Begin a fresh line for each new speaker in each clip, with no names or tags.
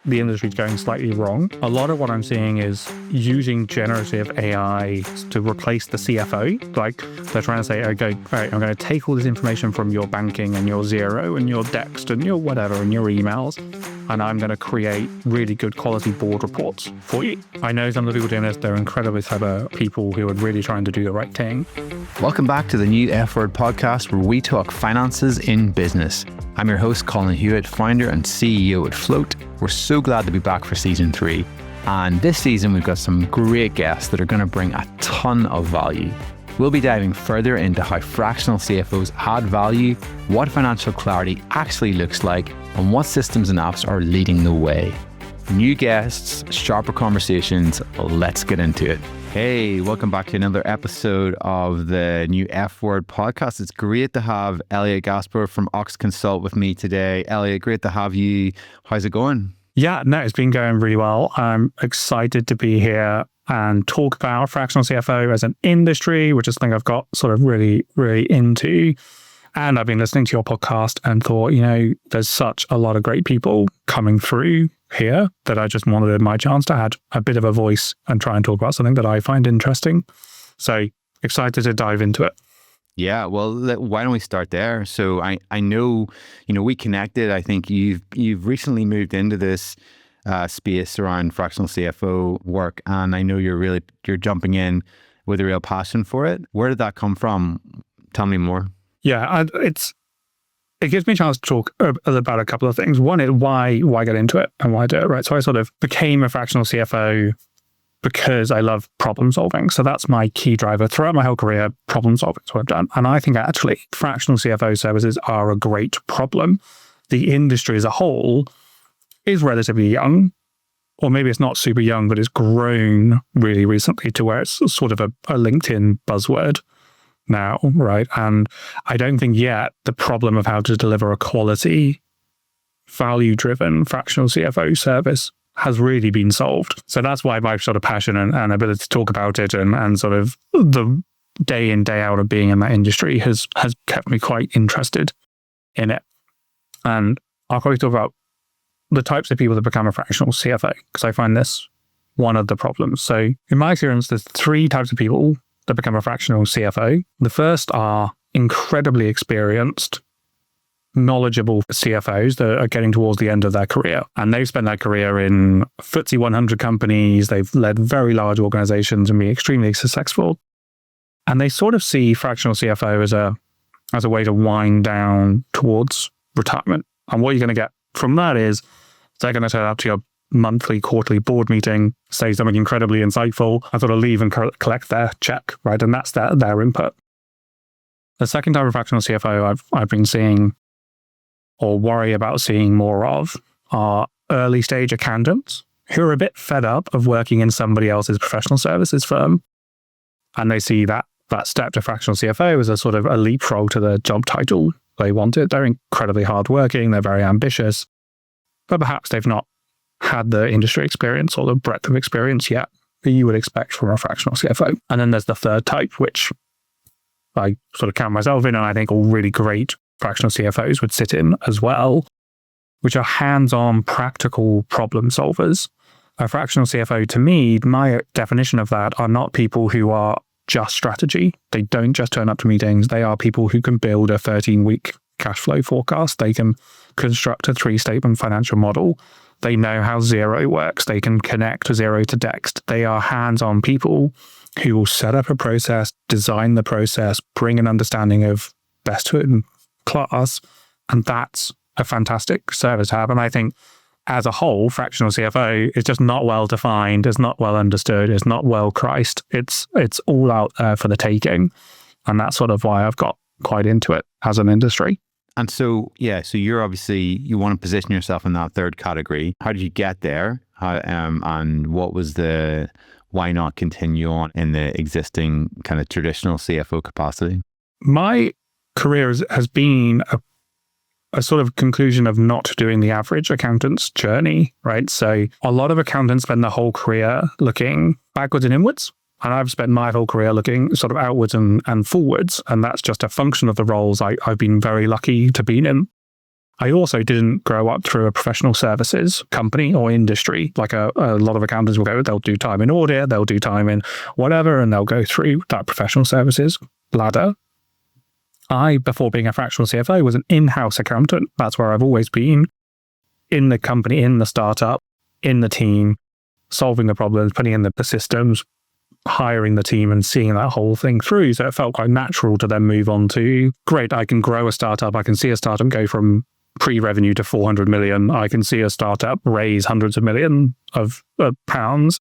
the industry's going slightly wrong. A lot of what I'm seeing is using generative AI to replace the CFO. Like they're trying to say, okay, right, I'm going to take all this information from your banking and your Xero and your Dext and your whatever and your emails, and I'm going to create really good quality board reports for you. I know some of the people doing this, they're incredibly clever people who are really trying to do the right thing.
Welcome back to the New F Word podcast, where we talk finances in business. I'm your host, Colin Hewitt, founder and CEO at Float. We're so glad to be back for season 3. And this season, we've got some great guests that are going to bring a ton of value. We'll be diving further into how fractional CFOs add value, what financial clarity actually looks like, and what systems and apps are leading the way. New guests, sharper conversations, let's get into it. Hey, welcome back to another episode of the New F Word podcast. It's great to have Elliott Gaspar from Ox Consult with me today. Elliott, great to have you. How's it going?
Yeah, no, it's been going really well. I'm excited to be here and talk about fractional CFO as an industry, which is something I've got sort of really into. And I've been listening to your podcast and thought, there's such a lot of great people coming through here that I just wanted my chance to add a bit of a voice and try and talk about something that I find interesting. So excited to dive into it.
Yeah, well, why don't we start there? So I know, we connected. I think you've recently moved into this space around fractional CFO work, and I know you're jumping in with a real passion for it. Where did that come from? Tell me more.
Yeah, it gives me a chance to talk about a couple of things. One is why get into it and why do it, right? So I sort of became a fractional CFO because I love problem solving. So that's my key driver throughout my whole career. Problem solving is what I've done. And I think actually fractional CFO services are a great problem. The industry as a whole is relatively young, or maybe it's not super young, but it's grown really recently to where it's sort of a LinkedIn buzzword now, right? And I don't think yet the problem of how to deliver a quality, value-driven fractional CFO service has really been solved. So that's why my sort of passion and ability to talk about it and sort of the day in, day out of being in that industry has kept me quite interested in it. And I'll probably talk about the types of people that become a fractional CFO, because I find this one of the problems. So in my experience, there's 3 types of people that become a fractional CFO. The first are incredibly experienced, knowledgeable CFOs that are getting towards the end of their career. And they've spent their career in FTSE 100 companies. They've led very large organizations and been extremely successful. And they sort of see fractional CFO as a way to wind down towards retirement. And what you're going to get from that is they're going to turn up to your monthly, quarterly board meeting, say something incredibly insightful, and sort of leave and collect their check, right? And that's their input. The second type of fractional CFO I've been seeing or worry about seeing more of are early stage accountants who are a bit fed up of working in somebody else's professional services firm. And they see that step to fractional CFO as a sort of a leapfrog to the job title they wanted. They're incredibly hardworking, they're very ambitious, but perhaps they've not had the industry experience or the breadth of experience yet that you would expect from a fractional CFO. And then there's the third type, which I sort of count myself in, and I think all really great fractional CFOs would sit in as well, which are hands-on, practical problem solvers. A fractional CFO, to me, my definition of that are not people who are just strategy. They don't just turn up to meetings. They are people who can build a 13-week cash flow forecast. They can construct a 3-statement financial model. They know how Xero works. They can connect Xero to Dext. They are hands-on people who will set up a process, design the process, bring an understanding of best in class. And that's a fantastic service to have. And I think as a whole, fractional CFO is just not well defined, it's not well understood, it's not well priced. It's all out there for the taking. And that's sort of why I've got quite into it as an industry.
And so you're obviously, you want to position yourself in that third category. How did you get there? And what was why not continue on in the existing kind of traditional CFO capacity?
My career has been a sort of conclusion of not doing the average accountant's journey, right? So a lot of accountants spend their whole career looking backwards and inwards. And I've spent my whole career looking sort of outwards and forwards. And that's just a function of the roles I've been very lucky to be in. I also didn't grow up through a professional services company or industry. Like a lot of accountants will go, they'll do time in audit, they'll do time in whatever, and they'll go through that professional services ladder. I, before being a fractional CFO, was an in-house accountant. That's where I've always been, in the company, in the startup, in the team, solving the problems, putting in the systems, hiring the team and seeing that whole thing through. So it felt quite natural to then move on to, great, I can grow a startup. I can see a startup go from pre-revenue to 400 million. I can see a startup raise hundreds of millions of pounds.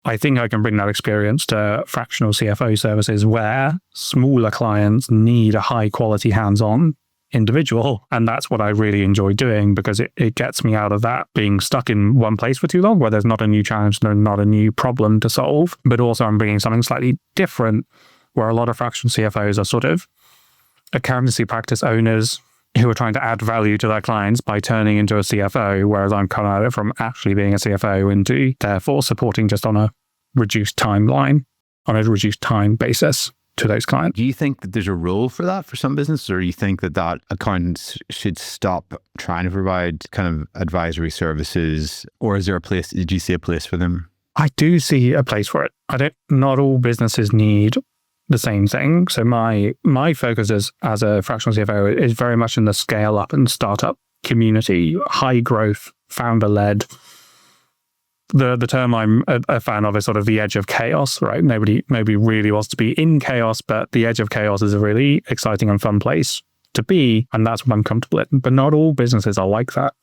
I think I can bring that experience to fractional CFO services where smaller clients need a high quality hands-on individual. And that's what I really enjoy doing, because it gets me out of that being stuck in one place for too long, where there's not a new challenge, there's not a new problem to solve, but also I'm bringing something slightly different, where a lot of fractional CFOs are sort of accountancy practice owners who are trying to add value to their clients by turning into a CFO, whereas I'm coming at it from actually being a CFO into therefore supporting just on a reduced timeline, on a reduced time basis to those clients.
Do you think that there's a role for that for some businesses, or do you think that accountants should stop trying to provide kind of advisory services, or is there a place, did you see a place for them?
I do see a place for it. Not all businesses need the same thing. So my focus as a fractional CFO is very much in the scale up and startup community, high growth, founder led. The term I'm a fan of is sort of the edge of chaos, right? Nobody really wants to be in chaos, but the edge of chaos is a really exciting and fun place to be. And that's what I'm comfortable in. But not all businesses are like that.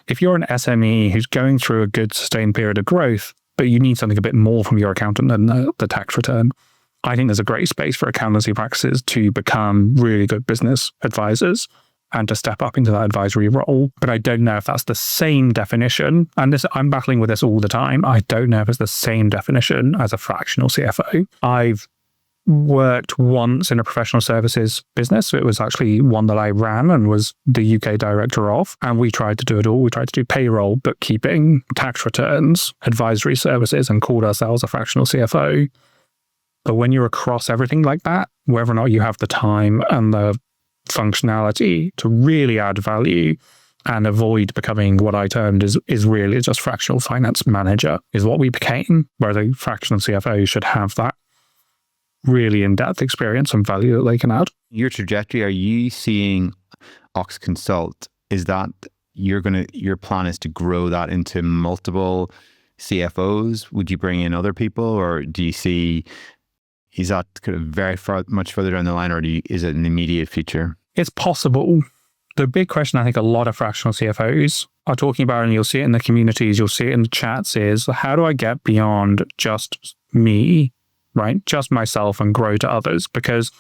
If you're an SME who's going through a good sustained period of growth, but you need something a bit more from your accountant than the tax return, I think there's a great space for accountancy practices to become really good business advisors and to step up into that advisory role. But I don't know if that's the same definition. And I'm battling with this all the time. I don't know if it's the same definition as a fractional CFO. I've worked once in a professional services business. It was actually one that I ran and was the UK director of. And we tried to do it all. We tried to do payroll, bookkeeping, tax returns, advisory services, and called ourselves a fractional CFO. But when you're across everything like that, whether or not you have the time and the functionality to really add value and avoid becoming what I termed is really just fractional finance manager is what we became, where the fractional CFO should have that really in-depth experience and value that they can add.
Your trajectory, are you seeing Ox Consult? Is that your plan is to grow that into multiple CFOs? Would you bring in other people, or do you see, is that kind of very much further down the line, or is it an immediate feature?
It's possible. The big question I think a lot of fractional CFOs are talking about, and you'll see it in the communities, you'll see it in the chats, is how do I get beyond just me, right? Just myself, and grow to others? Because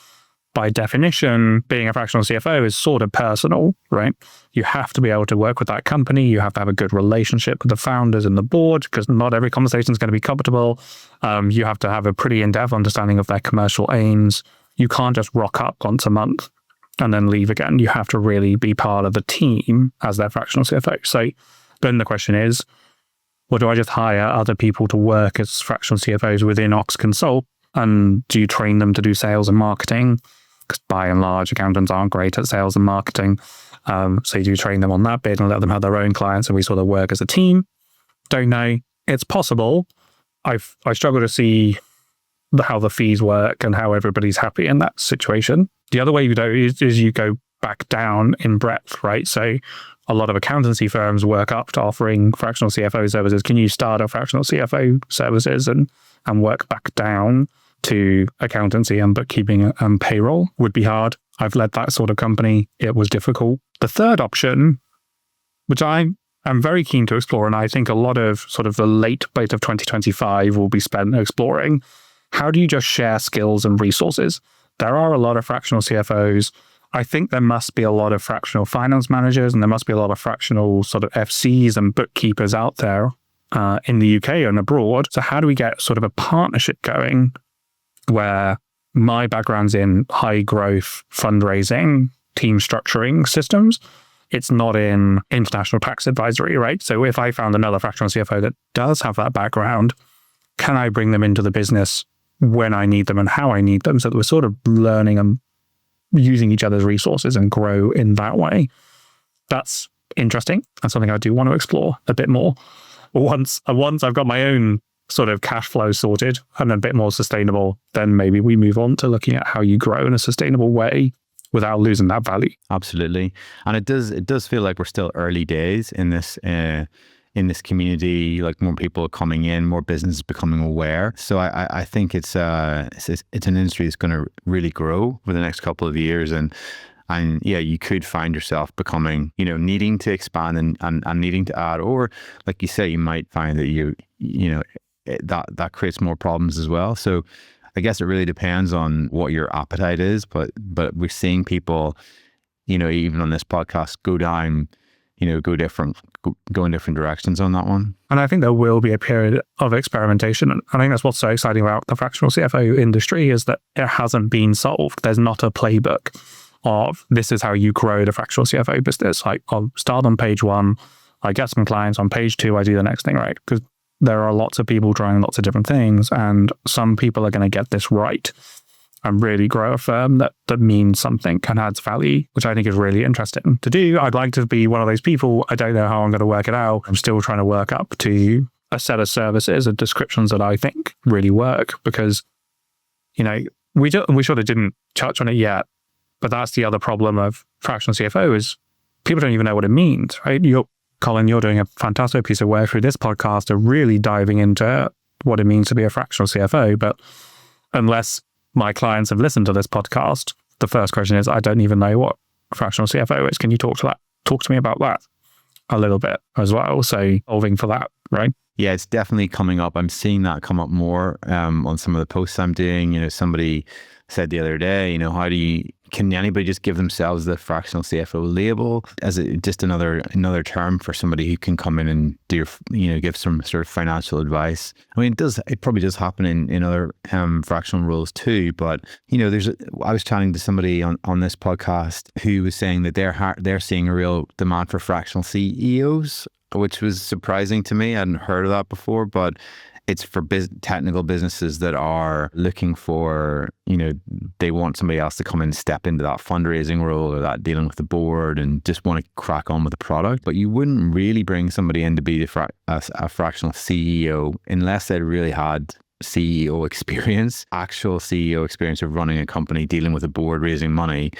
by definition, being a fractional CFO is sort of personal, right? You have to be able to work with that company. You have to have a good relationship with the founders and the board, because not every conversation is going to be comfortable. You have to have a pretty in-depth understanding of their commercial aims. You can't just rock up once a month and then leave again. You have to really be part of the team as their fractional CFO. So then the question is, well, do I just hire other people to work as fractional CFOs within Ox Consult? And do you train them to do sales and marketing? Because by and large, accountants aren't great at sales and marketing. So you do train them on that bit and let them have their own clients, and we sort of work as a team. Don't know. It's possible. I struggle to see how the fees work and how everybody's happy in that situation. The other way you do is you go back down in breadth, right? So a lot of accountancy firms work up to offering fractional CFO services. Can you start a fractional CFO services and work back down to accountancy and bookkeeping and payroll? Would be hard. I've led that sort of company. It was difficult. The third option, which I'm very keen to explore, and I think a lot of sort of the late bit of 2025 will be spent exploring, how do you just share skills and resources? There are a lot of fractional CFOs. I think there must be a lot of fractional finance managers, and there must be a lot of fractional sort of FCs and bookkeepers out there in the UK and abroad. So how do we get sort of a partnership going where my background's in high growth fundraising, team structuring systems? It's not in international tax advisory, right? So if I found another fractional CFO that does have that background, can I bring them into the business when I need them and how I need them, so that we're sort of learning and using each other's resources and grow in that way? that's interesting and something I do want to explore a bit more. Once I've got my own sort of cash flow sorted and a bit more sustainable, then maybe we move on to looking at how you grow in a sustainable way without losing that value.
Absolutely. And it does feel like we're still early days in this community, like more people are coming in, more businesses becoming aware. So I think it's an industry that's going to really grow for the next couple of years. And yeah, you could find yourself becoming, needing to expand and needing to add, or like you say, you might find that that creates more problems as well. So I guess it really depends on what your appetite is, but we're seeing people, even on this podcast, go in different directions on that one.
And I think there will be a period of experimentation. And I think that's what's so exciting about the fractional CFO industry is that it hasn't been solved. There's not a playbook of this is how you grow the fractional CFO business. Like I'll start on page 1, I get some clients, on page 2, I do the next thing, right? Because there are lots of people trying lots of different things, and some people are going to get this right and really grow a firm that means something and adds value, which I think is really interesting to do. I'd like to be one of those people. I don't know how I'm going to work it out. I'm still trying to work up to a set of services and descriptions that I think really work, because, we sort of didn't touch on it yet, but that's the other problem of fractional CFO is people don't even know what it means, right? Colin, you're doing a fantastic piece of work through this podcast of really diving into what it means to be a fractional CFO. But unless my clients have listened to this podcast, the first question is, I don't even know what fractional CFO is. Can you talk to me about that a little bit as well? So solving for that, right?
Yeah, it's definitely coming up. I'm seeing that come up more on some of the posts I'm doing. Somebody said the other day, can anybody just give themselves the fractional CFO label as just another term for somebody who can come in and give some sort of financial advice? I mean, it probably does happen in other fractional roles too. But I was chatting to somebody on this podcast who was saying that they're seeing a real demand for fractional CEOs, which was surprising to me. I hadn't heard of that before, but it's for technical businesses that are looking for, they want somebody else to come in and step into that fundraising role or that dealing with the board and just want to crack on with the product. But you wouldn't really bring somebody in to be a fractional CEO unless they really had CEO experience, actual CEO experience of running a company, dealing with a board, raising money.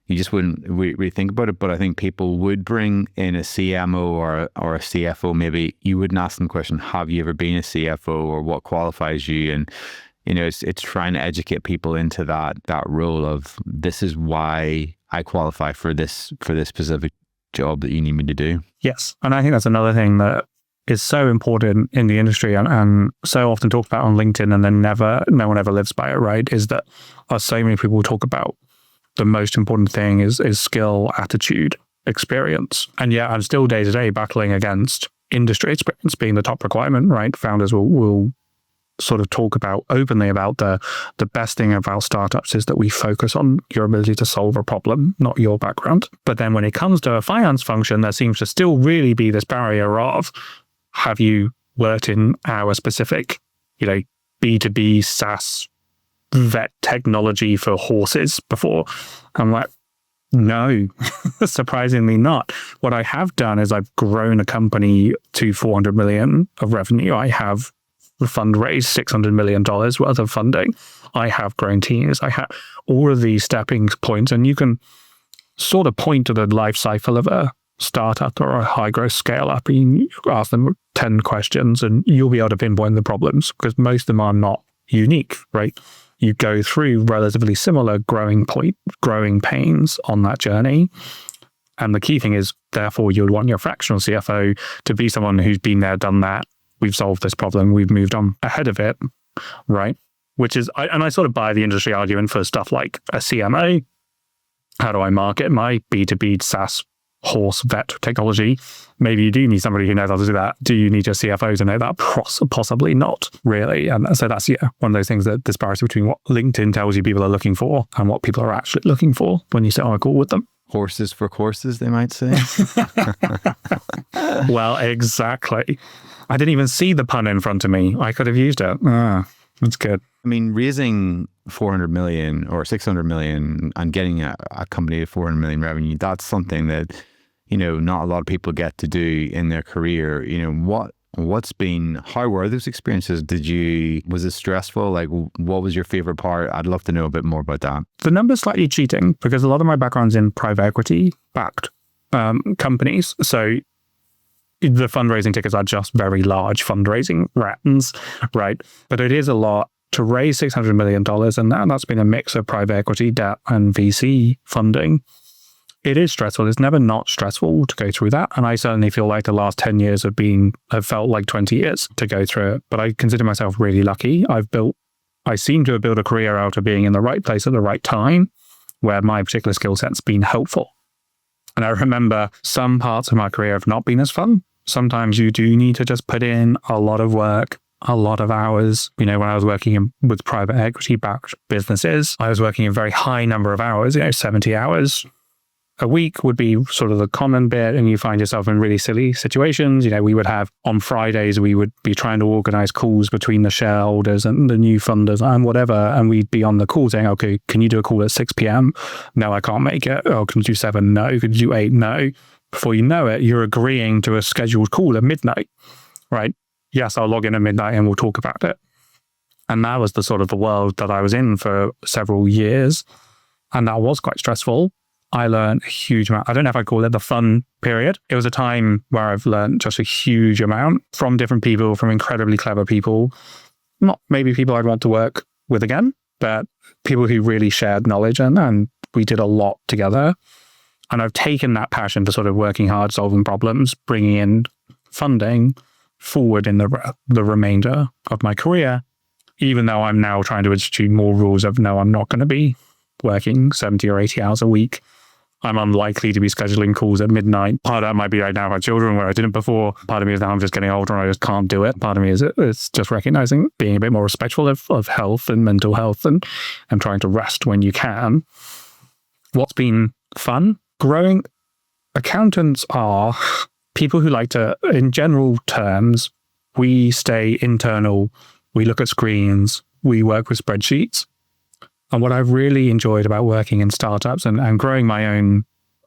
You just wouldn't really think about it. But I think people would bring in a CMO or a CFO. Maybe you wouldn't ask them the question, have you ever been a CFO, or what qualifies you? And, it's trying to educate people into that role of, this is why I qualify for this specific job that you need me to do.
Yes. And I think that's another thing that is so important in the industry and so often talked about on LinkedIn, and then no one ever lives by it, right? Is that so many people talk about the most important thing is skill, attitude, experience. And yet I'm still day to day battling against industry experience being the top requirement, right? Founders will sort of talk openly about the best thing about startups is that we focus on your ability to solve a problem, not your background. But then when it comes to a finance function, there seems to still really be this barrier of, have you worked in our specific, B2B SaaS vet technology for horses before? I'm like, no, surprisingly not. What I have done is I've grown a company to 400 million of revenue. I have fundraised $600 million worth of funding. I have grown teams. I have all of these stepping points, and you can sort of point to the life cycle of a startup or a high growth scale up, and you ask them 10 questions and you'll be able to pinpoint the problems, because most of them are not unique, right? You go through relatively similar growing pains on that journey. And the key thing is, therefore, you would want your fractional CFO to be someone who's been there, done that. We've solved this problem. We've moved on ahead of it, right? Which is, I sort of buy the industry argument for stuff like a CMO. How do I market my B2B SaaS horse vet technology? Maybe you do need somebody who knows how to do that. Do you need your CFO to know that? Possibly not, really. And so that's one of those things, that disparity between what LinkedIn tells you people are looking for and what people are actually looking for when you sit on a call with them.
Horses for courses, they might say.
Well, exactly. I didn't even see the pun in front of me. I could have used it. That's good.
I mean, raising 400 million or 600 million and getting a company to 400 million revenue, that's something that, not a lot of people get to do in their career. How were those experiences? Was it stressful? Like, what was your favorite part? I'd love to know a bit more about that.
The number's slightly cheating because a lot of my background's in private equity backed companies. So the fundraising tickets are just very large fundraising rounds, right? But it is a lot to raise $600 million, and that's been a mix of private equity, debt, and VC funding. It is stressful. It's never not stressful to go through that. And I certainly feel like the last 10 years have felt like 20 years to go through it. But I consider myself really lucky. I seem to have built a career out of being in the right place at the right time, where my particular skill set's been helpful. And I remember some parts of my career have not been as fun. Sometimes you do need to just put in a lot of work, a lot of hours. When I was working with private equity-backed businesses, I was working a very high number of hours, 70 hours a week would be sort of the common bit, and you find yourself in really silly situations. We would have, on Fridays, we would be trying to organize calls between the shareholders and the new funders and whatever, and we'd be on the call saying, okay, can you do a call at 6 p.m? No, I can't make it. Oh, can you do 7? No. Can you do 8? No. Before you know it, you're agreeing to a scheduled call at midnight, right? Yes, I'll log in at midnight and we'll talk about it. And that was the sort of the world that I was in for several years. And that was quite stressful. I learned a huge amount. I don't know if I call it the fun period. It was a time where I've learned just a huge amount from different people, from incredibly clever people. Not maybe people I'd want to work with again, but people who really shared knowledge, and we did a lot together. And I've taken that passion for sort of working hard, solving problems, bringing in funding forward in the remainder of my career, even though I'm now trying to institute more rules of, no, I'm not going to be working 70 or 80 hours a week. I'm unlikely to be scheduling calls at midnight. Part of that might be I now have children where I didn't before. Part of me is now I'm just getting older and I just can't do it. Part of me is it's just recognizing being a bit more respectful of health and mental health and trying to rest when you can. What's been fun? Growing accountants are people who like to, in general terms, we stay internal, we look at screens, we work with spreadsheets. And what I've really enjoyed about working in startups and growing my own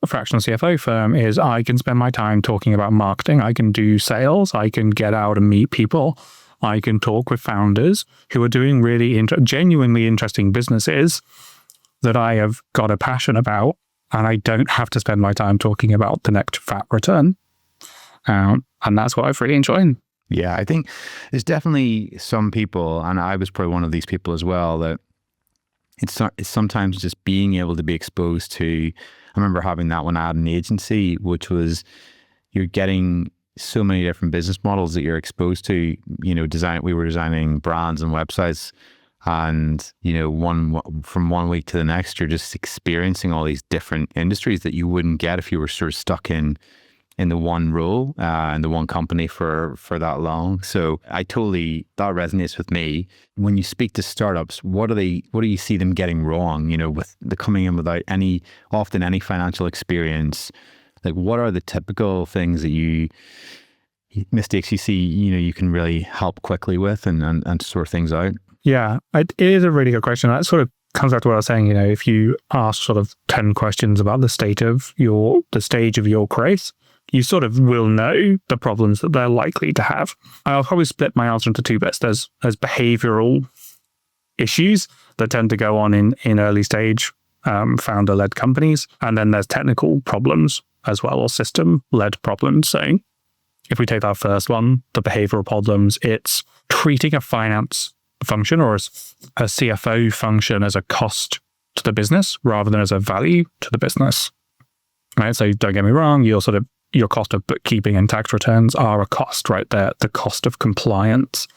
fractional CFO firm is I can spend my time talking about marketing. I can do sales. I can get out and meet people. I can talk with founders who are doing really genuinely interesting businesses that I have got a passion about. And I don't have to spend my time talking about the next fat return. And that's what I've really enjoyed.
Yeah, I think there's definitely some people, and I was probably one of these people as well, that it's sometimes just being able to be exposed to. I remember having that when I had an agency, which was you're getting so many different business models that you're exposed to. We were designing brands and websites, and from one week to the next, you're just experiencing all these different industries that you wouldn't get if you were sort of stuck in the one role and the one company for that long. So that resonates with me. When you speak to startups, what do you see them getting wrong? With the coming in without any financial experience, like what are the typical things that mistakes you see, you can really help quickly with and sort things out?
Yeah, it is a really good question. That sort of comes back to what I was saying. If you ask sort of 10 questions about the stage of your growth, you sort of will know the problems that they're likely to have. I'll probably split my answer into two bits. There's behavioral issues that tend to go on in early stage founder-led companies. And then there's technical problems as well, or system-led problems. So if we take that first one, the behavioral problems, it's treating a finance function or a CFO function as a cost to the business rather than as a value to the business. Right? So don't get me wrong, your cost of bookkeeping and tax returns are a cost, right? They're the cost of compliance.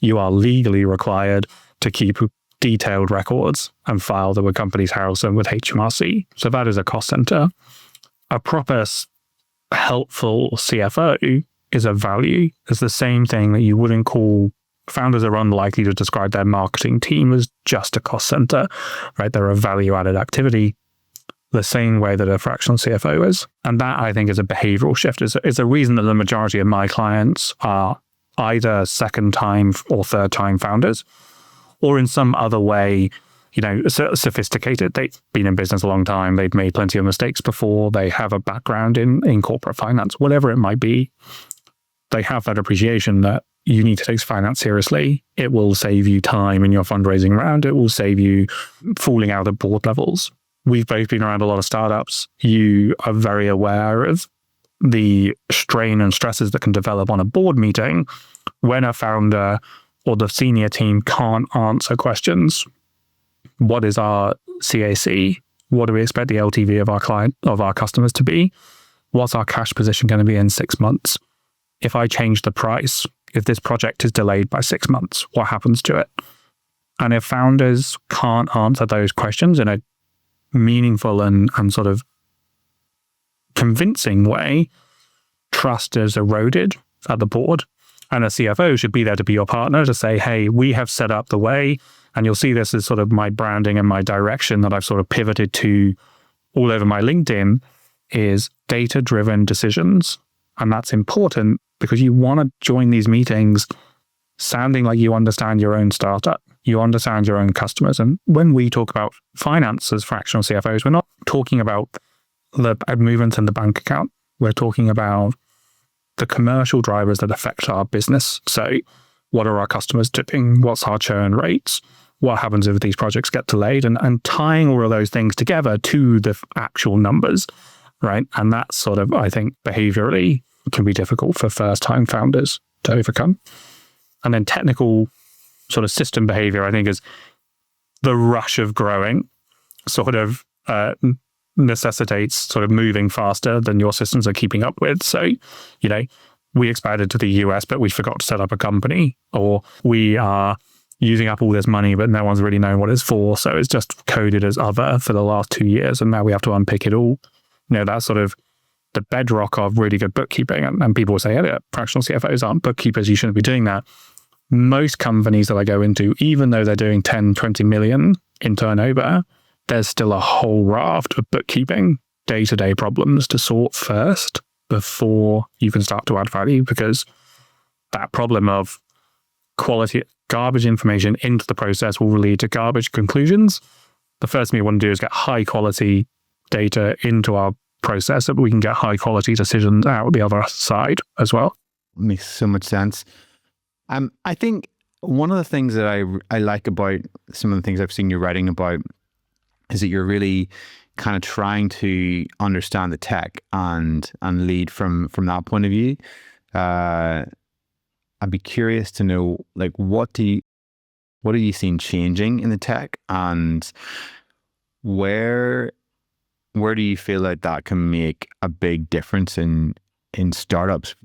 You are legally required to keep detailed records and file them with Companies House and with HMRC. So that is a cost center. A proper, helpful CFO is a value. It's the same thing that you wouldn't call. Founders are unlikely to describe their marketing team as just a cost center, right? They're a value-added activity, the same way that a fractional CFO is. And that, I think, is a behavioral shift. It's a reason that the majority of my clients are either second-time or third-time founders, or in some other way sophisticated. They've been in business a long time. They've made plenty of mistakes before. They have a background in corporate finance, whatever it might be. They have that appreciation that you need to take finance seriously. It will save you time in your fundraising round. It will save you falling out at board levels. We've both been around a lot of startups. You are very aware of the strain and stresses that can develop on a board meeting when a founder or the senior team can't answer questions. What is our CAC? What do we expect the LTV of our customers to be? What's our cash position going to be in 6 months? If I change the price, if this project is delayed by 6 months, what happens to it? And if founders can't answer those questions in a meaningful and sort of convincing way, trust is eroded at the board. And a CFO should be there to be your partner to say, hey, we have set up the way, and you'll see this as sort of my branding and my direction that I've sort of pivoted to all over my LinkedIn, is data-driven decisions. And that's important because you want to join these meetings sounding like you understand your own startup, you understand your own customers. And when we talk about finance as fractional CFOs, we're not talking about the movements in the bank account. We're talking about the commercial drivers that affect our business. So what are our customers doing? What's our churn rates? What happens if these projects get delayed? And tying all of those things together to the actual numbers, right? And that sort of, I think, behaviorally can be difficult for first-time founders to overcome. And then technical sort of system behavior, I think, is the rush of growing sort of necessitates sort of moving faster than your systems are keeping up with. So, we expanded to the US, but we forgot to set up a company, or we are using up all this money, but no one's really known what it's for. So it's just coded as other for the last 2 years. And now we have to unpick it all. That's sort of the bedrock of really good bookkeeping. And people will say, Elliott, fractional CFOs aren't bookkeepers. You shouldn't be doing that. Most companies that I go into, even though they're doing 10, 20 million in turnover, there's still a whole raft of bookkeeping, day-to-day problems to sort first before you can start to add value, because that problem of quality, garbage information into the process will lead to garbage conclusions. The first thing we want to do is get high quality data into our process so that we can get high quality decisions out the other side as well.
Makes so much sense. I think one of the things that I like about some of the things I've seen you writing about is that you're really kind of trying to understand the tech and lead from that point of view. I'd be curious to know, like, what are you seeing changing in the tech, and where do you feel like that can make a big difference in startups?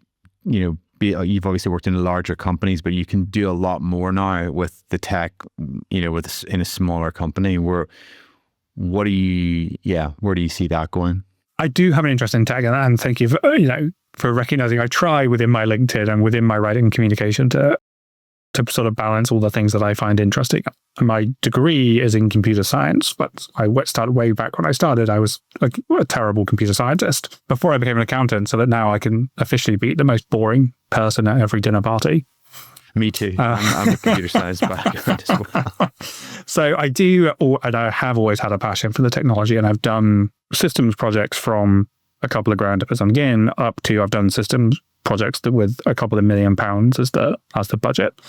You've obviously worked in larger companies, but you can do a lot more now with the tech, in a smaller company. Where do you see that going?
I do have an interest in tech, and thank you for recognizing. I try within my LinkedIn and within my writing and communication to sort of balance all the things that I find interesting. My degree is in computer science, but I started way back when I started. I was like a terrible computer scientist before I became an accountant, so that now I can officially be the most boring person at every dinner party.
Me too. I'm a computer science background as well.
So I do, and I have always had a passion for the technology, and I've done systems projects from a couple of grand again up to I've done systems projects that with a couple of £1 million as the budget.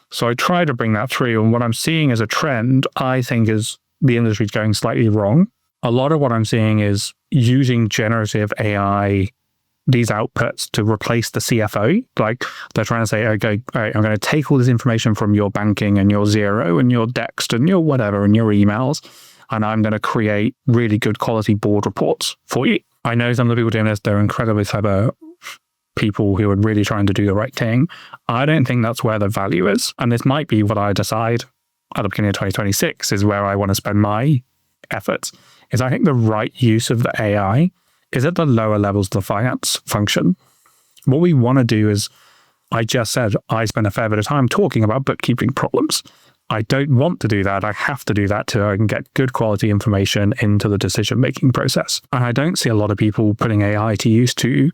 So I try to bring that through. And what I'm seeing as a trend, I think, is the industry's going slightly wrong. A lot of what I'm seeing is using generative AI, these outputs, to replace the CFO. Like they're trying to say, okay, all right, I'm going to take all this information from your banking and your Xero and your Dext and your whatever and your emails, and I'm going to create really good quality board reports for you. I know some of the people doing this, they're incredibly clever people who are really trying to do the right thing. I don't think that's where the value is. And this might be what I decide at the beginning of 2026 is where I want to spend my efforts. Is I think the right use of the AI is at the lower levels of the finance function. What we want to do is, I just said, I spend a fair bit of time talking about bookkeeping problems. I don't want to do that. I have to do that so I can get good quality information into the decision-making process. And I don't see a lot of people putting AI to use to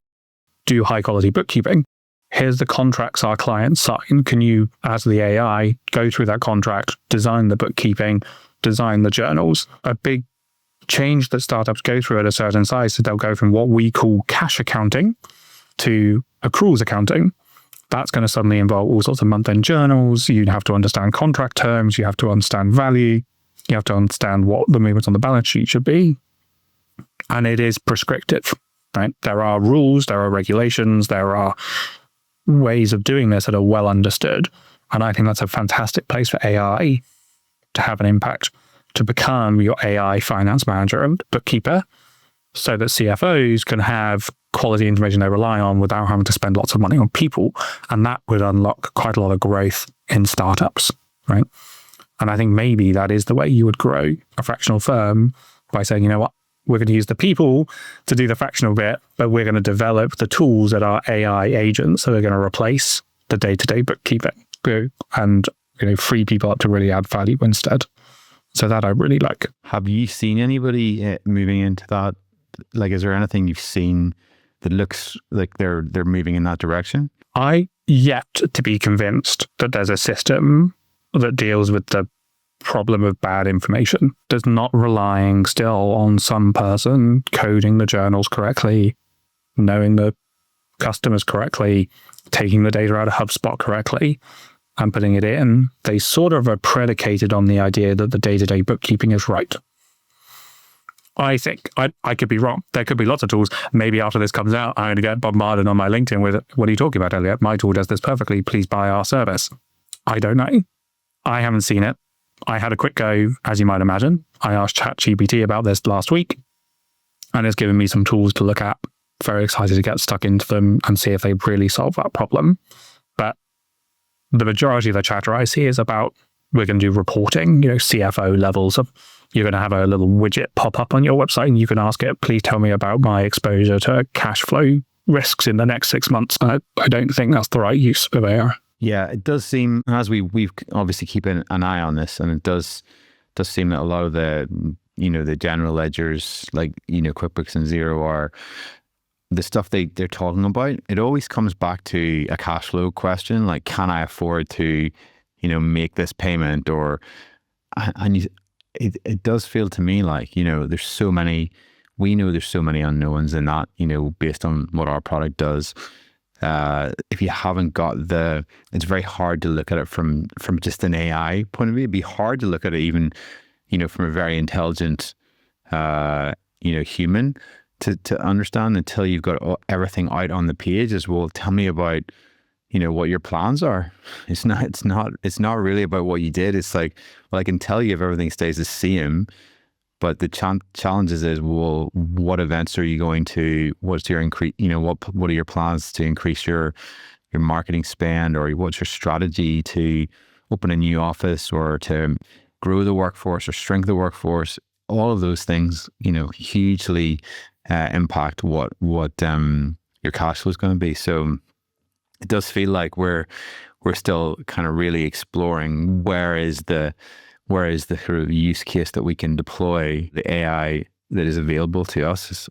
do high quality bookkeeping. Here's the contracts our clients sign. Can you, as the AI, go through that contract, design the bookkeeping, design the journals. A big change that startups go through at a certain size, so they'll go from what we call cash accounting to accruals accounting. That's going to suddenly involve all sorts of month-end journals. You have to understand contract terms. You have to understand value. You have to understand what the movements on the balance sheet should be. And it is prescriptive, right? There are rules, there are regulations, there are ways of doing this that are well understood. And I think that's a fantastic place for AI to have an impact, to become your AI finance manager and bookkeeper, so that CFOs can have quality information they rely on without having to spend lots of money on people. And that would unlock quite a lot of growth in startups, right? And I think maybe that is the way you would grow a fractional firm, by saying, you know what, we're going to use the people to do the fractional bit, but we're going to develop the tools that are AI agents that are going to replace the day-to-day bookkeeping and free people up to really add value instead. So that I really like.
Have you seen anybody moving into that? Like, is there anything you've seen that looks like they're moving in that direction?
I yet to be convinced that there's a system that deals with the problem of bad information. There's not relying still on some person coding the journals correctly, knowing the customers correctly, taking the data out of HubSpot correctly, and putting it in. They sort of are predicated on the idea that the day-to-day bookkeeping is right. I think, I could be wrong. There could be lots of tools. Maybe after this comes out, I'm going to get bombarded on my LinkedIn with, what are you talking about, Elliott? My tool does this perfectly. Please buy our service. I don't know. I haven't seen it. I had a quick go, as you might imagine. I asked ChatGPT about this last week, and it's given me some tools to look at. Very excited to get stuck into them and see if they really solve that problem. But the majority of the chatter I see is about, we're going to do reporting, CFO levels of, you're going to have a little widget pop up on your website and you can ask it, please tell me about my exposure to cash flow risks in the next 6 months. I don't think that's the right use of AI.
Yeah, it does seem, as we've obviously keeping an eye on this, and it does seem that a lot of the, the general ledgers, like, QuickBooks and Xero, are the stuff they're talking about. It always comes back to a cash flow question, like, can I afford to, make this payment? Or, and it does feel to me like, there's so many unknowns in that, based on what our product does. If you haven't got it's very hard to look at it from just an AI point of view. It'd be hard to look at it even, from a very intelligent, human to understand, until you've got everything out on the page as well. Tell me about, what your plans are. It's not really about what you did. It's like, well, I can tell you if everything stays the same, but the challenges is, well, what events are you going to, what's your increase, what are your plans to increase your marketing spend, or what's your strategy to open a new office, or to grow the workforce or shrink the workforce? All of those things, hugely impact what your cash flow is going to be. So it does feel like we're still kind of really exploring where is the sort of use case that we can deploy the AI that is available to us.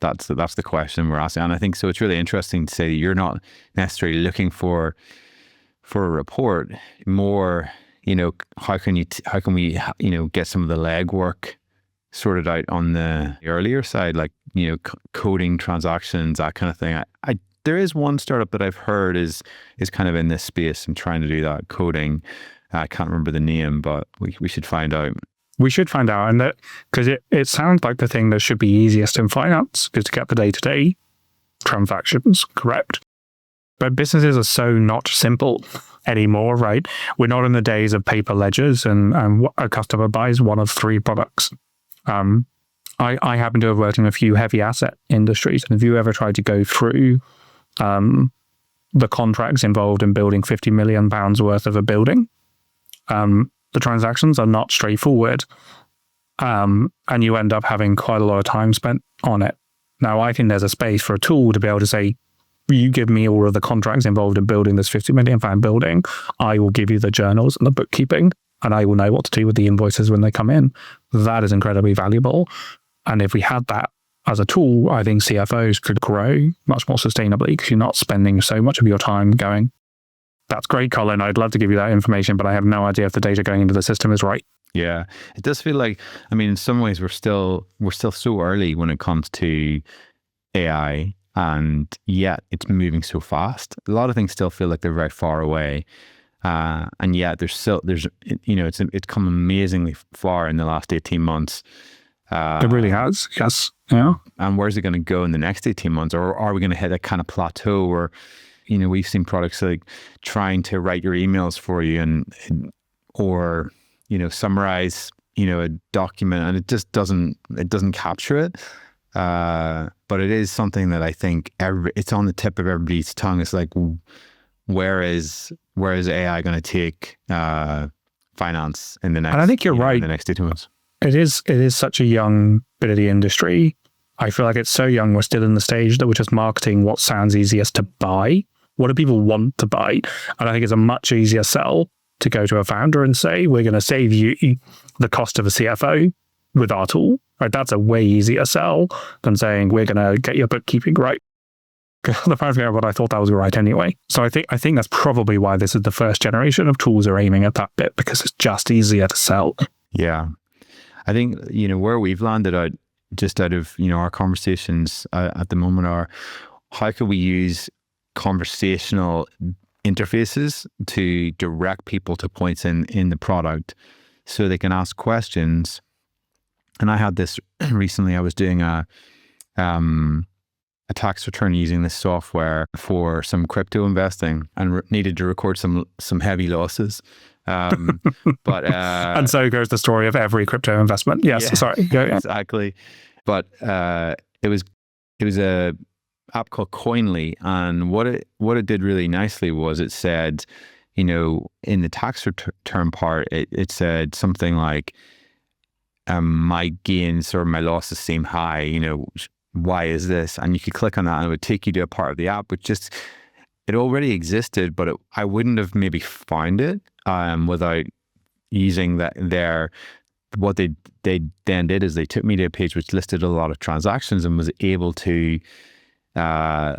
That's the question we're asking. And I think so it's really interesting to say that you're not necessarily looking for a report, more, how can we get some of the legwork sorted out on the earlier side, like, coding transactions, that kind of thing. There is one startup that I've heard is kind of in this space and trying to do that coding. I can't remember the name, but we should find out.
We should find out, and that, because it sounds like the thing that should be easiest in finance, because to get the day-to-day transactions correct. But businesses are so not simple anymore, right? We're not in the days of paper ledgers and a customer buys one of 3 products. I happen to have worked in a few heavy asset industries, and if you ever tried to go through the contracts involved in building £50 million worth of a building, the transactions are not straightforward, and you end up having quite a lot of time spent on it. Now, I think there's a space for a tool to be able to say, you give me all of the contracts involved in building this £50 million building, I will give you the journals and the bookkeeping, and I will know what to do with the invoices when they come in. That is incredibly valuable. And if we had that as a tool, I think CFOs could grow much more sustainably, because you're not spending so much of your time going, that's great, Colin, I'd love to give you that information, but I have no idea if the data going into the system is right.
Yeah, it does feel like, I mean, in some ways we're still so early when it comes to AI, and yet it's moving so fast. A lot of things still feel like they're very far away, and yet it's come amazingly far in the last 18 months.
It really has, yes. Yeah.
And where's it going to go in the next 18 months? Or are we going to hit a kind of plateau where, we've seen products like trying to write your emails for you or summarize, a document, and it just doesn't capture it. But it is something that I think it's on the tip of everybody's tongue. It's like, where is AI going to take finance in the next?
And I think you're right.
In the next 18 months.
It is such a young bit of the industry. I feel like it's so young. We're still in the stage that we're just marketing what sounds easiest to buy. What do people want to buy? And I think it's a much easier sell to go to a founder and say, we're going to save you the cost of a CFO with our tool. Right? That's a way easier sell than saying, we're going to get your bookkeeping right. The founders go, but I thought that was right anyway. So I think that's probably why this is the first generation of tools are aiming at that bit, because it's just easier to sell.
Yeah. I think, where we've landed out of, our conversations at the moment are, how could we use conversational interfaces to direct people to points in the product so they can ask questions. And I had this recently. I was doing a tax return using this software for some crypto investing, and needed to record some heavy losses. But
and so goes the story of every crypto investment. Yes, yeah, sorry. Yeah.
Exactly. But it was a app called Coinly, and what it did really nicely was it said, in the tax return part, it said something like, my gains or my losses seem high. Why is this? And you could click on that, and it would take you to a part of the app which just, it already existed, but I wouldn't have maybe found it without using that. What they then did is they took me to a page which listed a lot of transactions and was able to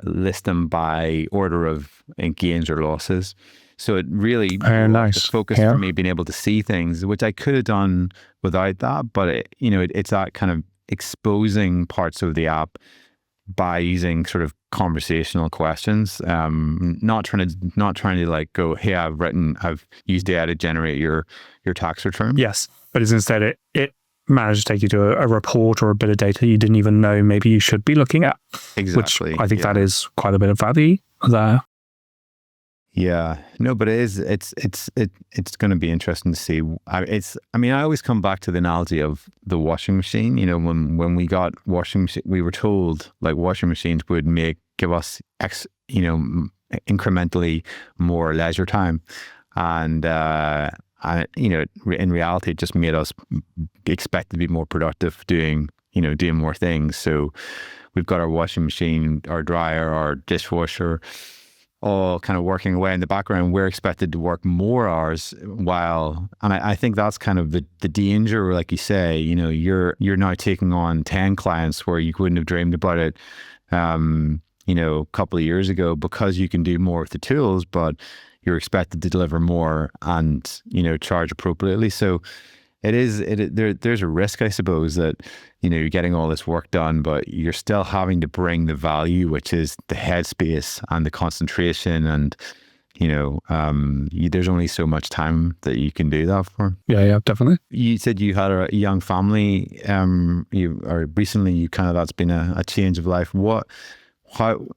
list them by order of gains or losses. So it really
nice.
focused for me being able to see things, which I could have done without that. But it's that kind of exposing parts of the app by using sort of conversational questions, not trying to like go, hey, I've used AI to generate your tax return.
Yes, but it's instead it managed to take you to a report or a bit of data you didn't even know maybe you should be looking at.
Exactly.
Which I think that is quite a bit of value there.
Yeah, no, but it's going to be interesting to see. I always come back to the analogy of the washing machine. When we got washing machine, we were told like washing machines would give us incrementally more leisure time, and in reality, it just made us expect to be more productive, doing more things. So we've got our washing machine, our dryer, our dishwasher, all kind of working away in the background. We're expected to work more hours and I think that's kind of the danger, like you say, you're now taking on 10 clients where you wouldn't have dreamed about it, a couple of years ago, because you can do more with the tools, but you're expected to deliver more and, charge appropriately. So there's a risk, I suppose, that, you're getting all this work done, but you're still having to bring the value, which is the headspace and the concentration. And, there's only so much time that you can do that for.
Yeah, definitely.
You said you had a young family, recently that's been a change of life.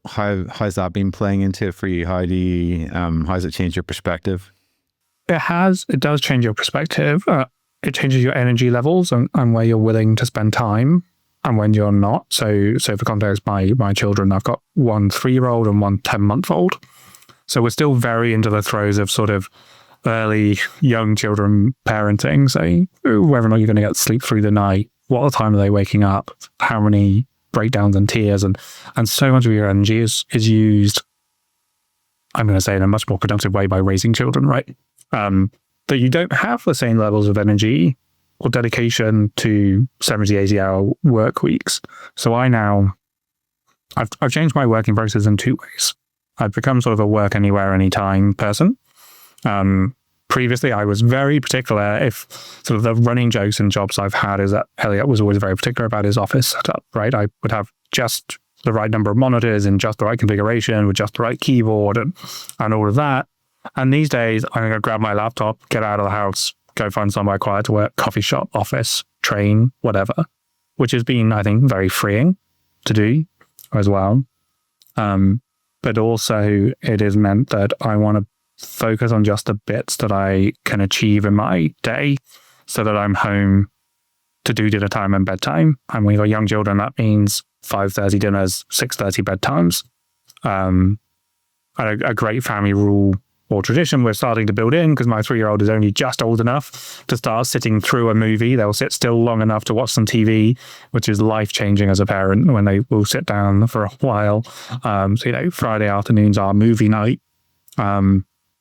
How's that been playing into it for you? How's it changed your perspective?
It does change your perspective. It changes your energy levels and where you're willing to spend time and when you're not. So for context, my children, I've got one 3-year-old and one 10-month-old. So we're still very into the throes of sort of early young children parenting. So whether or not you're going to get sleep through the night, what time are they waking up, how many breakdowns and tears, and so much of your energy is used, I'm going to say, in a much more productive way by raising children, right? That you don't have the same levels of energy or dedication to 70, 80-hour work weeks. So I've changed my working process in 2 ways. I've become sort of a work anywhere, anytime person. previously I was very particular. If sort of the running jokes and jobs I've had is that Elliott was always very particular about his office setup, right? I would have just the right number of monitors in just the right configuration with just the right keyboard and all of that. And these days I'm going to grab my laptop, get out of the house, go find somewhere quiet to work, coffee shop, office, train, whatever, which has been, I think, very freeing to do as well. But also it has meant that I want to focus on just the bits that I can achieve in my day so that I'm home to do dinner time and bedtime. And when you've got young children, that means 5:30 dinners, 6:30 bedtimes. And a great family rule or tradition we're starting to build in, because my 3-year-old is only just old enough to start sitting through a movie. They'll sit still long enough to watch some TV, which is life-changing as a parent when they will sit down for a while. So, Friday afternoons are movie night.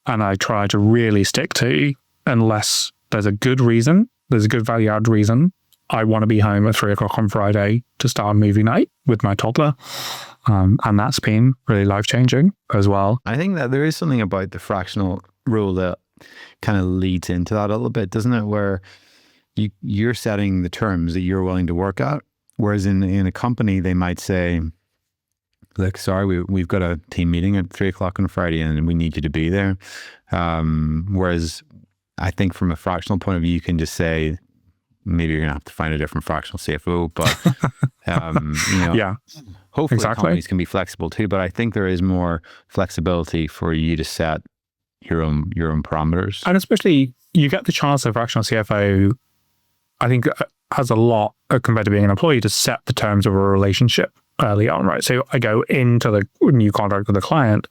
And I try to really stick to, unless there's a good reason, there's a good value-add reason, I want to be home at 3:00 on Friday to start movie night with my toddler. And that's been really life-changing as well.
I think that there is something about the fractional rule that kind of leads into that a little bit, doesn't it? Where you're setting the terms that you're willing to work at. Whereas in a company, they might say, look, sorry, we've got a team meeting at 3:00 on Friday and we need you to be there. Whereas I think from a fractional point of view, you can just say, maybe you're going to have to find a different fractional CFO, but,
Yeah,
hopefully
exactly.
Companies can be flexible too, but I think there is more flexibility for you to set your own parameters.
And especially you get the chance of fractional CFO, I think, has a lot compared to being an employee to set the terms of a relationship early on, right? So I go into the new contract with the client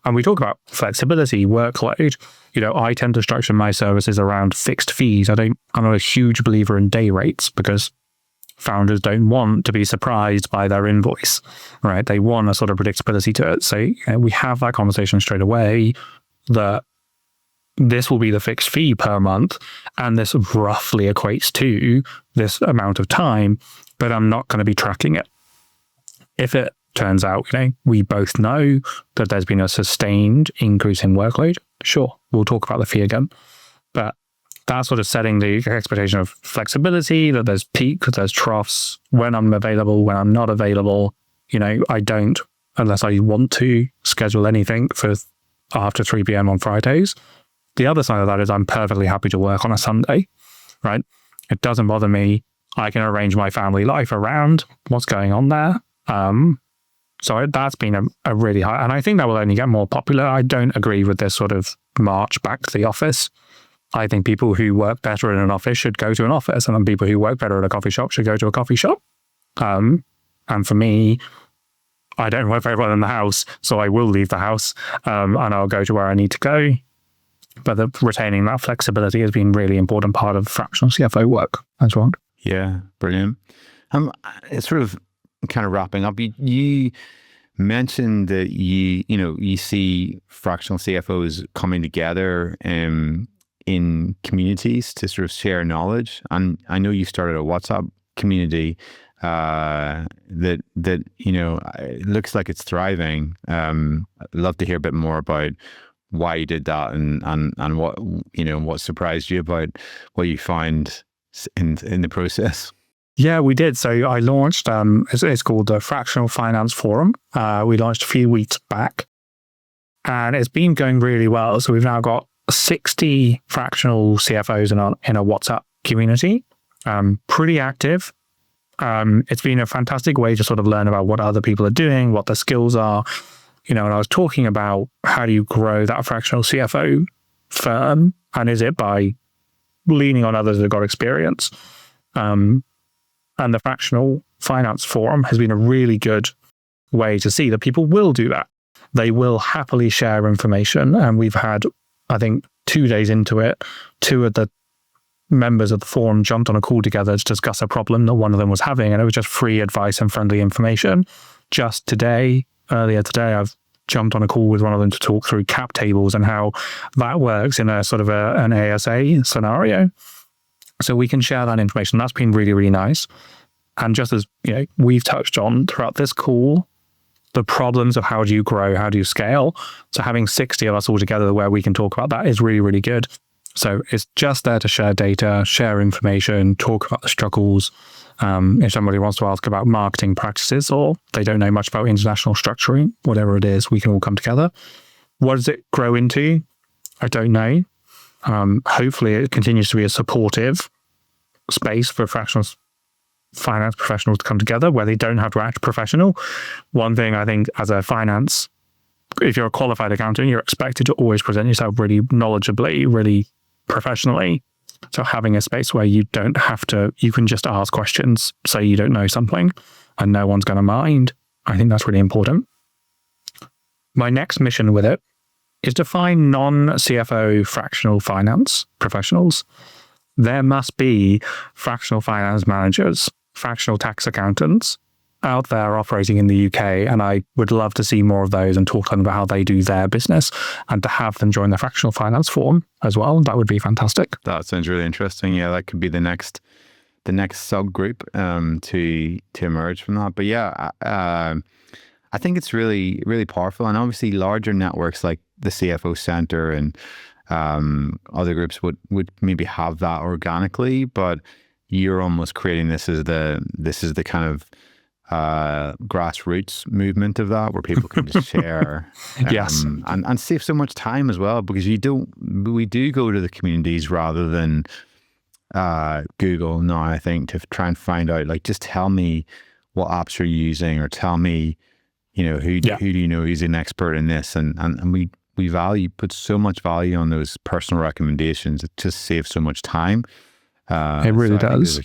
and we talk about flexibility, workload. I tend to structure my services around fixed fees. I'm not a huge believer in day rates because founders don't want to be surprised by their invoice, right? They want a sort of predictability to it. So we have that conversation straight away that this will be the fixed fee per month and this roughly equates to this amount of time, but I'm not going to be tracking it. If it turns out, we both know that there's been a sustained increase in workload, sure, we'll talk about the fee again. But that's sort of setting the expectation of flexibility, that there's peaks, there's troughs, when I'm available, when I'm not available. I don't, unless I want to, schedule anything for after 3 p.m. on Fridays. The other side of that is I'm perfectly happy to work on a Sunday, right? It doesn't bother me. I can arrange my family life around what's going on there. So that's been a really high, and I think that will only get more popular. I don't agree with this sort of march back to the office. I think people who work better in an office should go to an office, and then people who work better at a coffee shop should go to a coffee shop. And for me, I don't work very well in the house, so I will leave the house and I'll go to where I need to go. But retaining that flexibility has been a really important part of fractional CFO work as well.
Yeah, brilliant. It's sort of kind of wrapping up. You mentioned that you see fractional CFOs coming together in communities to sort of share knowledge. And I know you started a WhatsApp community that it looks like it's thriving. I'd love to hear a bit more about why you did that and what surprised you about what you find in the process.
Yeah, we did. So I launched, it's called the Fractional Finance Forum. We launched a few weeks back and it's been going really well. So we've now got 60 fractional CFOs in a WhatsApp community, pretty active. It's been a fantastic way to sort of learn about what other people are doing, what their skills are. And I was talking about how do you grow that fractional CFO firm, and is it by leaning on others that have got experience? And the Fractional Finance Forum has been a really good way to see that people will do that. They will happily share information. And we've had, I think, 2 days into it, 2 of the members of the forum jumped on a call together to discuss a problem that one of them was having. And it was just free advice and friendly information. Just earlier today, I've jumped on a call with one of them to talk through cap tables and how that works in a sort of an ASA scenario. So we can share that information. That's been really, really nice. And just as we've touched on throughout this call, the problems of how do you grow, how do you scale. So having 60 of us all together where we can talk about that is really, really good. So it's just there to share data, share information, talk about the struggles. If somebody wants to ask about marketing practices or they don't know much about international structuring, whatever it is, we can all come together. What does it grow into? I don't know. Hopefully it continues to be a supportive space for fractional finance professionals to come together where they don't have to act professional. One thing I think as a finance, if you're a qualified accountant, you're expected to always present yourself really knowledgeably, really professionally. So having a space where you don't have to, you can just ask questions, say you don't know something and no one's going to mind. I think that's really important. My next mission with it is to find non-CFO fractional finance professionals. There must be fractional finance managers, fractional tax accountants out there operating in the UK, and I would love to see more of those and talk to them about how they do their business and to have them join the fractional finance forum as well. That would be fantastic.
That sounds really interesting. Yeah, that could be the next subgroup to emerge from that. But yeah, I think it's really, really powerful. And obviously larger networks like the CFO Center and other groups would maybe have that organically, but you're almost creating this as the kind of grassroots movement of that, where people can just share
Yes.
and save so much time as well, because we do go to the communities rather than Google now, I think, to try and find out, like, just tell me what apps you're using, or tell me, who do you know who's an expert in this, and we put so much value on those personal recommendations. It just saves so much time.
It really does.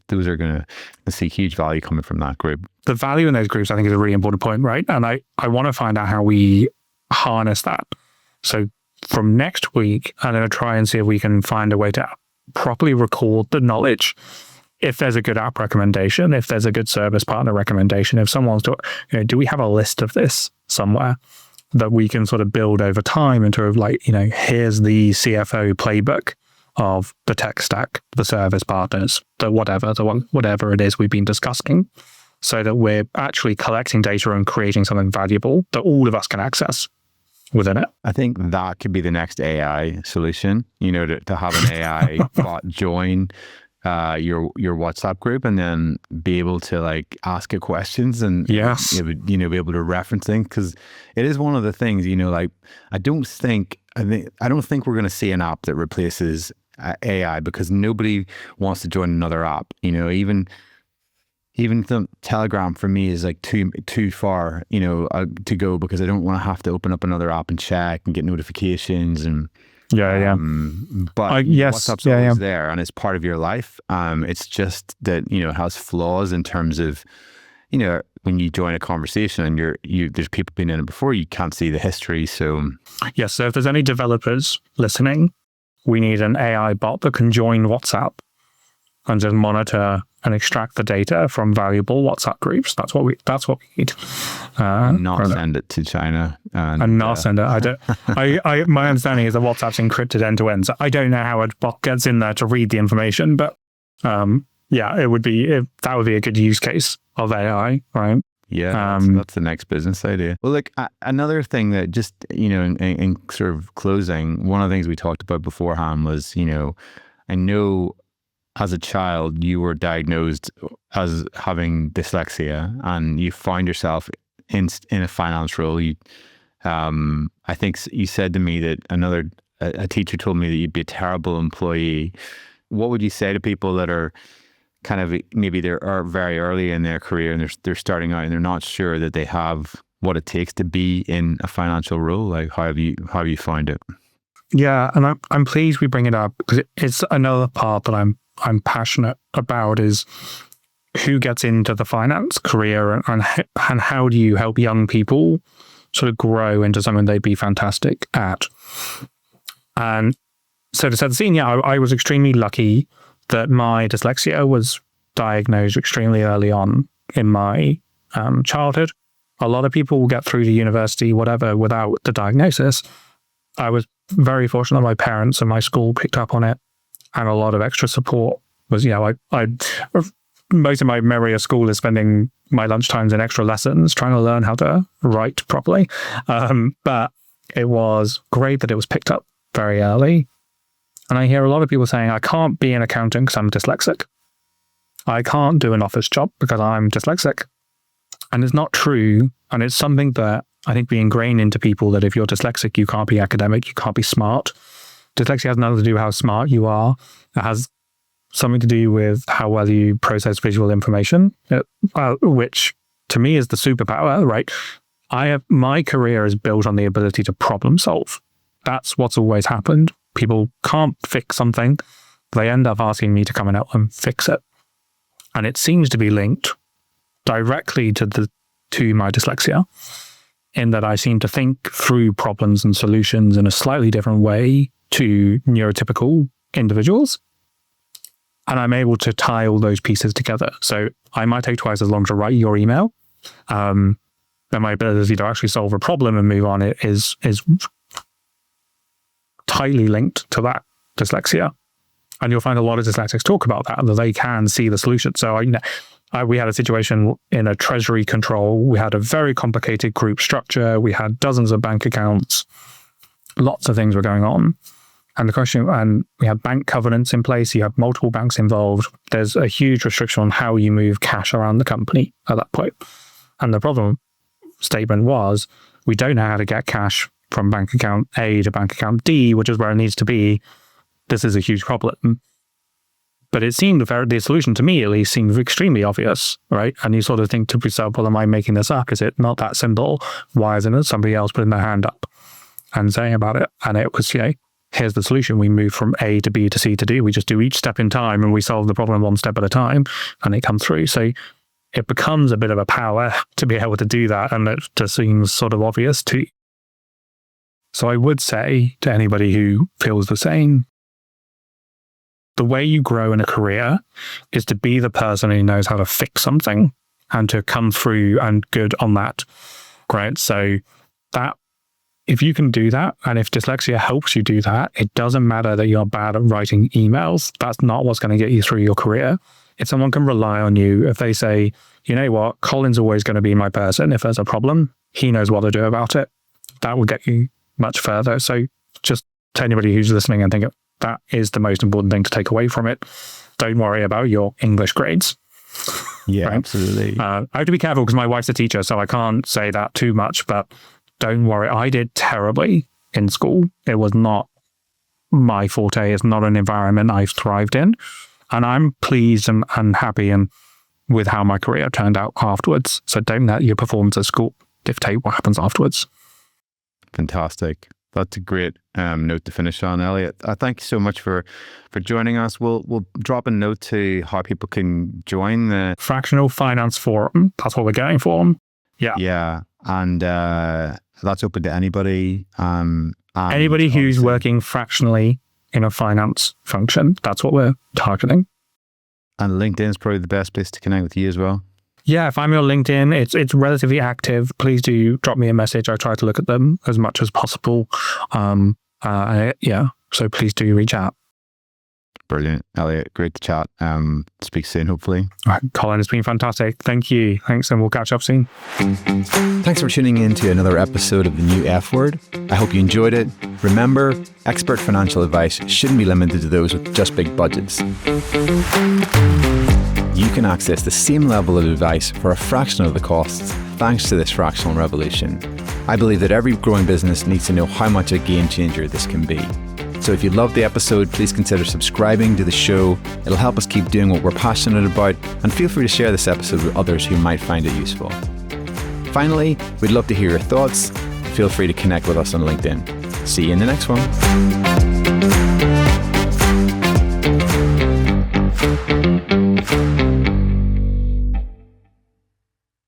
Those are going to see huge value coming from that group.
The value in those groups, I think, is a really important point, right? And I want to find out how we harness that. So from next week, I'm going to try and see if we can find a way to properly record the knowledge. If there's a good app recommendation, if there's a good service partner recommendation, if someone's do we have a list of this somewhere that we can sort of build over time into, like, here's the CFO playbook of the tech stack, the service partners, whatever it is we've been discussing, so that we're actually collecting data and creating something valuable that all of us can access within it.
I think that could be the next AI solution, to have an AI bot join your WhatsApp group and then be able to, like, ask it questions and
yes,
be able to reference things, because it is one of the things, like, I don't think we're going to see an app that replaces AI, because nobody wants to join another app. Even the Telegram for me is like too far, to go, because I don't want to have to open up another app and check and get notifications and but WhatsApp's always there and it's part of your life. It's just that it has flaws in terms of when you join a conversation and there's people been in it before, you can't see the history. So
so if there's any developers listening, we need an AI bot that can join WhatsApp and just monitor and extract the data from valuable WhatsApp groups. That's what we need.
Not send it to China.
And not send it. I don't. My understanding is that WhatsApp's encrypted end to end. So I don't know how a bot gets in there to read the information, but that would be a good use case of AI, right?
Yeah, that's the next business idea. Well, look, another thing that just, in sort of closing, one of the things we talked about beforehand was, I know as a child you were diagnosed as having dyslexia and you find yourself in a finance role. I think you said to me that a teacher told me that you'd be a terrible employee. What would you say to people that are kind of, maybe they are very early in their career and they're starting out and they're not sure that they have what it takes to be in a financial role? Like, how have you found it?
Yeah, and I'm pleased we bring it up, because it's another part that I'm passionate about, is who gets into the finance career and how do you help young people sort of grow into something they'd be fantastic at. And so to set the scene, I was extremely lucky that my dyslexia was diagnosed extremely early on in my childhood. A lot of people will get through to university, whatever, without the diagnosis. I was very fortunate that my parents and my school picked up on it, and a lot of extra support was, I most of my memory of school is spending my lunchtimes in extra lessons trying to learn how to write properly. But it was great that it was picked up very early. And I hear a lot of people saying, I can't be an accountant because I'm dyslexic. I can't do an office job because I'm dyslexic. And it's not true. And it's something that I think we ingrain into people that if you're dyslexic, you can't be academic, you can't be smart. Dyslexia has nothing to do with how smart you are. It has something to do with how well you process visual information, which to me is the superpower, right? My career is built on the ability to problem solve. That's what's always happened. People can't fix something. They end up asking me to come and help them fix it. And it seems to be linked directly to my dyslexia, in that I seem to think through problems and solutions in a slightly different way to neurotypical individuals. And I'm able to tie all those pieces together. So I might take twice as long to write your email. Then my ability to actually solve a problem and move on it is tightly linked to that dyslexia. And you'll find a lot of dyslexics talk about that they can see the solution. So we had a situation in a treasury control. We had a very complicated group structure. We had dozens of bank accounts. Lots of things were going on. And we had bank covenants in place. You have multiple banks involved. There's a huge restriction on how you move cash around the company at that point. And the problem statement was, we don't know how to get cash from bank account A to bank account D, which is where it needs to be. This is a huge problem. But it seemed the solution to me at least seemed extremely obvious, right? And you sort of think to yourself, well, am I making this up? Is it not that simple? Why isn't it somebody else putting their hand up and saying about it? And it was, here's the solution. We move from A to B to C to D. We just do each step in time and we solve the problem one step at a time and it comes through. So it becomes a bit of a power to be able to do that. And it just seems sort of obvious too. So I would say to anybody who feels the same, the way you grow in a career is to be the person who knows how to fix something and to come through and good on that. Right. So that, if you can do that, and if dyslexia helps you do that, it doesn't matter that you're bad at writing emails. That's not what's going to get you through your career. If someone can rely on you, if they say, you know what, Colin's always going to be my person. If there's a problem, he knows what to do about it. That will get you much further. So just to anybody who's listening and think that is the most important thing to take away from it. Don't worry about your English grades.
Yeah,
right?
Absolutely.
I have to be careful because my wife's a teacher, so I can't say that too much, but don't worry. I did terribly in school. It was not my forte. It's not an environment I've thrived in. And I'm pleased and happy with how my career turned out afterwards. So don't let your performance at school dictate what happens afterwards.
Fantastic. That's a great note to finish on, Elliott. Thank you so much for joining us. We'll drop a note to how people can join the
Fractional Finance Forum. That's what we're going for. Yeah.
Yeah. And that's open to anybody.
Anybody who's working fractionally in a finance function. That's what we're targeting.
And LinkedIn is probably the best place to connect with you as well.
Yeah, if I'm on LinkedIn, it's relatively active. Please do drop me a message. I try to look at them as much as possible. So please do reach out.
Brilliant. Elliott, great to chat. Speak soon, hopefully.
All right, Colin, it's been fantastic. Thank you. Thanks, and we'll catch up soon.
Thanks for tuning in to another episode of The New F Word. I hope you enjoyed it. Remember, expert financial advice shouldn't be limited to those with just big budgets. You can access the same level of advice for a fraction of the costs thanks to this fractional revolution. I believe that every growing business needs to know how much a game changer this can be. So if you loved the episode, please consider subscribing to the show. It'll help us keep doing what we're passionate about, and feel free to share this episode with others who might find it useful. Finally, we'd love to hear your thoughts. Feel free to connect with us on LinkedIn. See you in the next one.